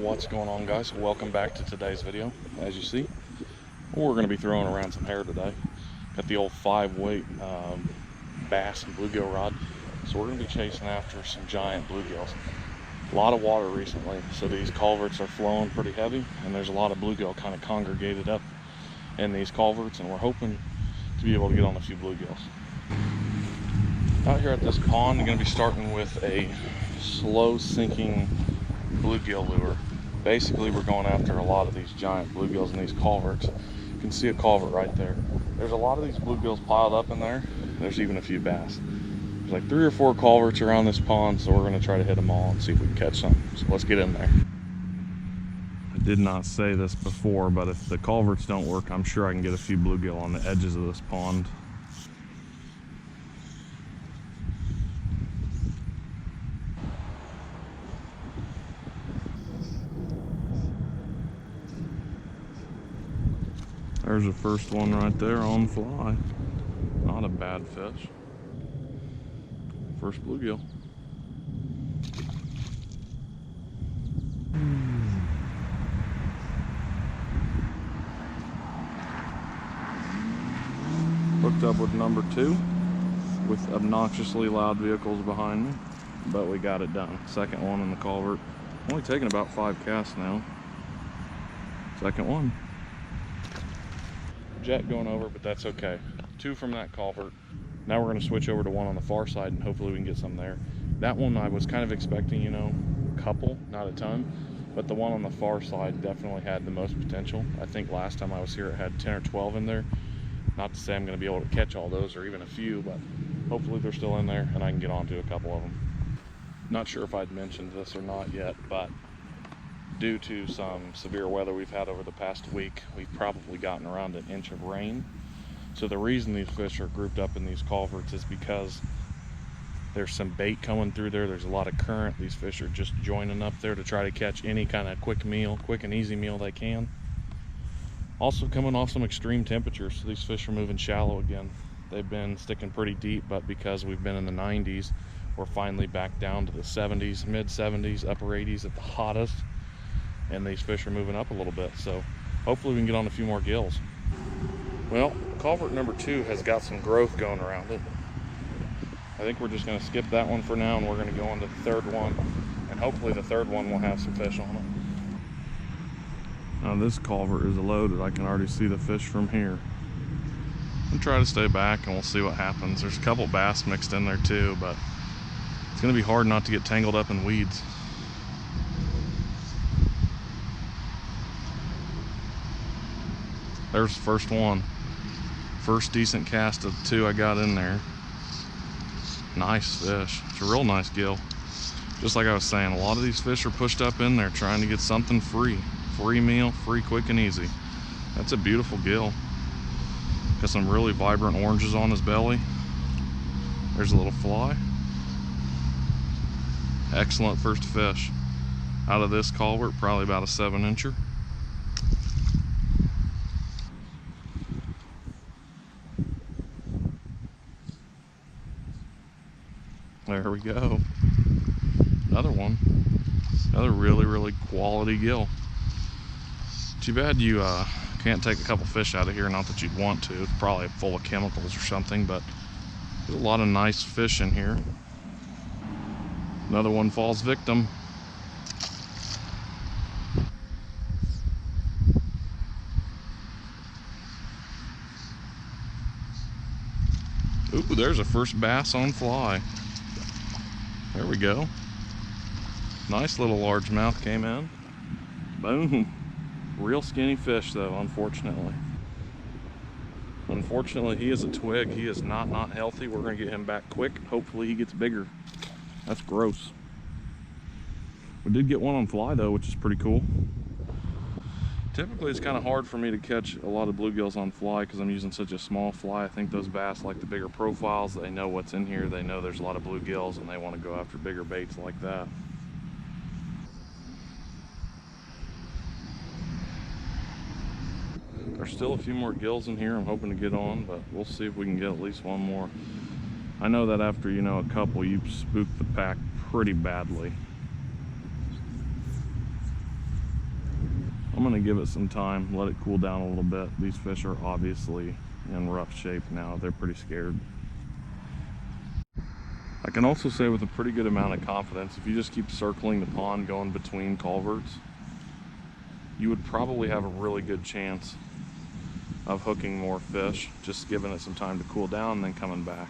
What's going on, guys? Welcome back to today's video. As you see, we're going to be throwing around some hair today. Got the old 5-weight bass and bluegill rod, so we're going to be chasing after some giant bluegills. A lot of water recently, so these culverts are flowing pretty heavy, and there's a lot of bluegill kind of congregated up in these culverts, and we're hoping to be able to get on a few bluegills. Out here at this pond, I'm going to be starting with a slow sinking bluegill lure. Basically, we're going after a lot of these giant bluegills in these culverts. You can see a culvert right there. There's a lot of these bluegills piled up in there. There's even a few bass. There's like 3 or 4 culverts around this pond, so we're going to try to hit them all and see if we can catch some. So let's get in there. I did not say this before, but if the culverts don't work, I'm sure I can get a few bluegill on the edges of this pond. There's the first one right there on fly. Not a bad fish. First bluegill. Hooked up with number 2 with obnoxiously loud vehicles behind me, but we got it done. Second one in the culvert. Only taking about 5 casts now. Second one. Jet going over, but that's okay. 2 from that culvert. Now we're going to switch over to one on the far side, and hopefully we can get some there. That one I was kind of expecting, you know, a couple, not a ton, but the one on the far side definitely had the most potential. I think last time I was here it had 10 or 12 in there. Not to say I'm going to be able to catch all those or even a few, but hopefully they're still in there and I can get onto a couple of them. Not sure if I'd mentioned this or not yet, but due to some severe weather we've had over the past week, we've probably gotten around an inch of rain. So the reason these fish are grouped up in these culverts is because there's some bait coming through there. There's a lot of current. These fish are just joining up there to try to catch any kind of quick and easy meal they can. Also coming off some extreme temperatures, so these fish are moving shallow again. They've been sticking pretty deep, but because we've been in the 90s, we're finally back down to the 70s, mid 70s, upper 80s at the hottest. And these fish are moving up a little bit, so hopefully we can get on a few more gills. Well, culvert number 2 has got some growth going around it. I think we're just going to skip that one for now, and we're going to go on to the third one, and hopefully the third one will have some fish on it. Now this culvert is loaded. I can already see the fish from here. I'll try to stay back and we'll see what happens. There's a couple bass mixed in there too, but it's going to be hard not to get tangled up in weeds. There's the first one. First decent cast of 2 I got in there. Nice fish. It's a real nice gill. Just like I was saying, a lot of these fish are pushed up in there trying to get something free. Free meal, free, quick, and easy. That's a beautiful gill. Got some really vibrant oranges on his belly. There's a little fly. Excellent first fish. Out of this culvert, probably about a 7-incher. There we go. Another one. Another really quality gill. Too bad you can't take a couple fish out of here. Not that you'd want to. It's probably full of chemicals or something, but there's a lot of nice fish in here. Another one falls victim. Ooh, there's a first bass on fly. There we go. Nice little largemouth came in. Boom. Real skinny fish though, unfortunately. Unfortunately, he is a twig. He is not healthy. We're gonna get him back quick. Hopefully he gets bigger. That's gross. We did get one on fly though, which is pretty cool. Typically it's kind of hard for me to catch a lot of bluegills on fly because I'm using such a small fly. I think those bass like the bigger profiles. They know what's in here. They know there's a lot of bluegills and they want to go after bigger baits like that. There's still a few more gills in here I'm hoping to get on, but we'll see if we can get at least one more. I know that after, you know, a couple, you spook the pack pretty badly. I'm gonna give it some time, let it cool down a little bit. These fish are obviously in rough shape now. They're pretty scared. I can also say with a pretty good amount of confidence, if you just keep circling the pond going between culverts, you would probably have a really good chance of hooking more fish, just giving it some time to cool down and then coming back.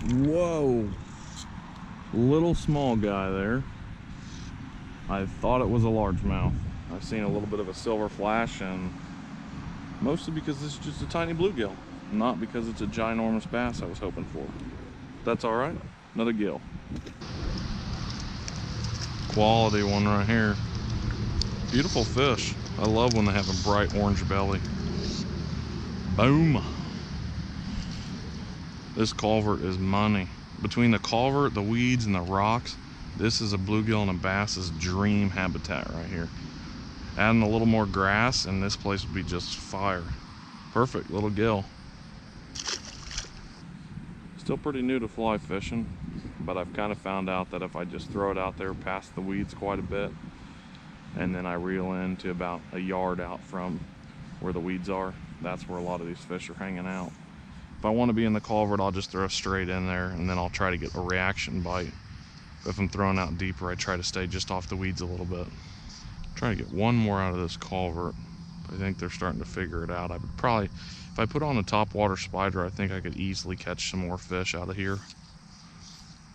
Whoa, little small guy there. I thought it was a largemouth. I've seen a little bit of a silver flash, and mostly because this is just a tiny bluegill, not because it's a ginormous bass I was hoping for. That's all right, another gill. Quality one right here. Beautiful fish. I love when they have a bright orange belly. Boom. This culvert is money. Between the culvert, the weeds, and the rocks, this is a bluegill and a bass's dream habitat right here. Adding a little more grass and this place would be just fire. Perfect little gill. Still pretty new to fly fishing, but I've kind of found out that if I just throw it out there past the weeds quite a bit, and then I reel in to about a yard out from where the weeds are, that's where a lot of these fish are hanging out. If I want to be in the culvert, I'll just throw straight in there, and then I'll try to get a reaction bite. If I'm throwing out deeper, I try to stay just off the weeds a little bit. Try to get one more out of this culvert. I think they're starting to figure it out. I would probably, if I put on a topwater spider, I think I could easily catch some more fish out of here.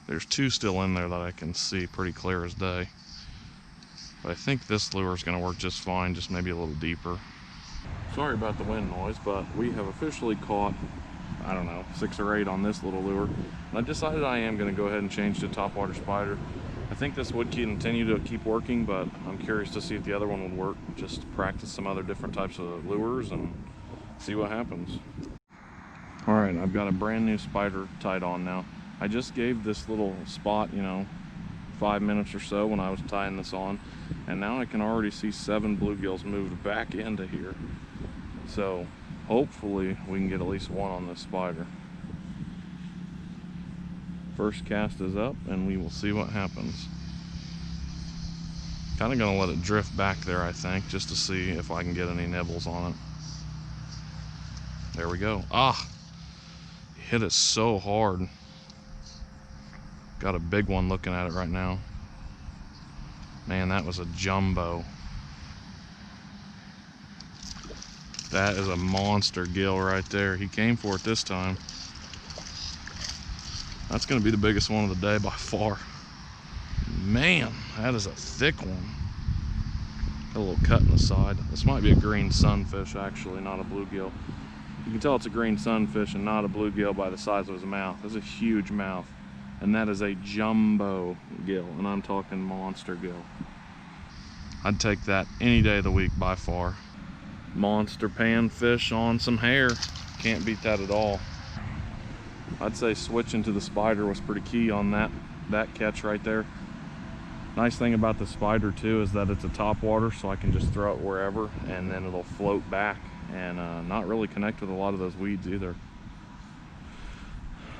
There's two still in there that I can see pretty clear as day. But I think this lure is going to work just fine, just maybe a little deeper. Sorry about the wind noise, but we have officially caught, I don't know, 6 or 8 on this little lure. And I decided I am going to go ahead and change to topwater spider. I think this would continue to keep working, but I'm curious to see if the other one would work. Just practice some other different types of lures and see what happens. All right, I've got a brand new spider tied on now. I just gave this little spot, 5 minutes or so when I was tying this on, and now I can already see 7 bluegills moved back into here. So hopefully we can get at least one on this spider. First cast is up and we will see what happens. Kind of gonna let it drift back there, I think, just to see if I can get any nibbles on it. There we go. Ah, hit it so hard. Got a big one looking at it right now. Man, that was a jumbo. That is a monster gill right there. He came for it this time. That's gonna be the biggest one of the day by far. Man, that is a thick one. Got a little cut in the side. This might be a green sunfish, actually, not a bluegill. You can tell it's a green sunfish and not a bluegill by the size of his mouth. That's a huge mouth. And that is a jumbo gill, and I'm talking monster gill. I'd take that any day of the week by far. Monster panfish on some hair. Can't beat that at all. I'd say switching to the spider was pretty key on that catch right there. Nice thing about the spider too is that it's a topwater, so I can just throw it wherever and then it'll float back and not really connect with a lot of those weeds either.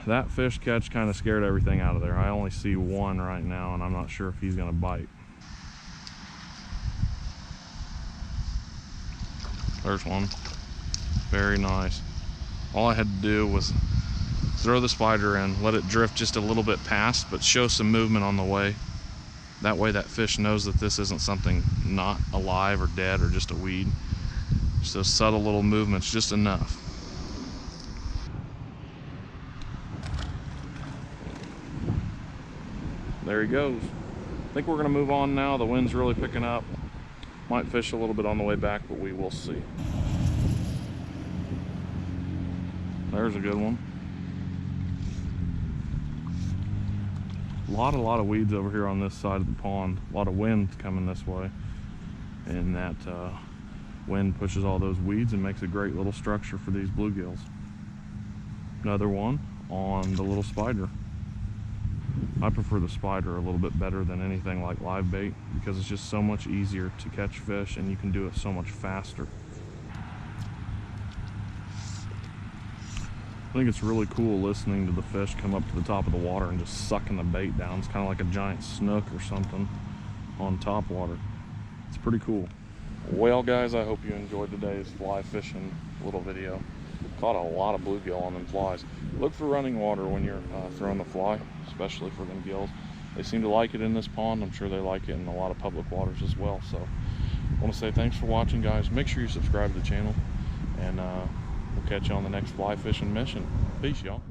That fish catch kind of scared everything out of there. I only see one right now and I'm not sure if he's gonna bite. There's one. Very nice. All I had to do was throw the spider in, let it drift just a little bit past, but show some movement on the way. That way that fish knows that this isn't something not alive or dead or just a weed. Just those subtle little movements, just enough. There he goes. I think we're gonna move on now. The wind's really picking up. Might fish a little bit on the way back, but we will see. There's a good one. A lot of weeds over here on this side of the pond. A lot of wind coming this way. And that wind pushes all those weeds and makes a great little structure for these bluegills. Another one on the little spider. I prefer the spider a little bit better than anything like live bait because it's just so much easier to catch fish and you can do it so much faster. I think it's really cool listening to the fish come up to the top of the water and just sucking the bait down. It's kind of like a giant snook or something. on top water. It's pretty cool. Well guys, I hope you enjoyed today's fly fishing little video. Caught a lot of bluegill on them flies. Look for running water when you're throwing the fly, especially for them gills. They seem to like it in this pond. I'm sure they like it in a lot of public waters as well. So I want to say thanks for watching, guys. Make sure you subscribe to the channel, and we'll catch you on the next fly fishing mission. Peace, y'all.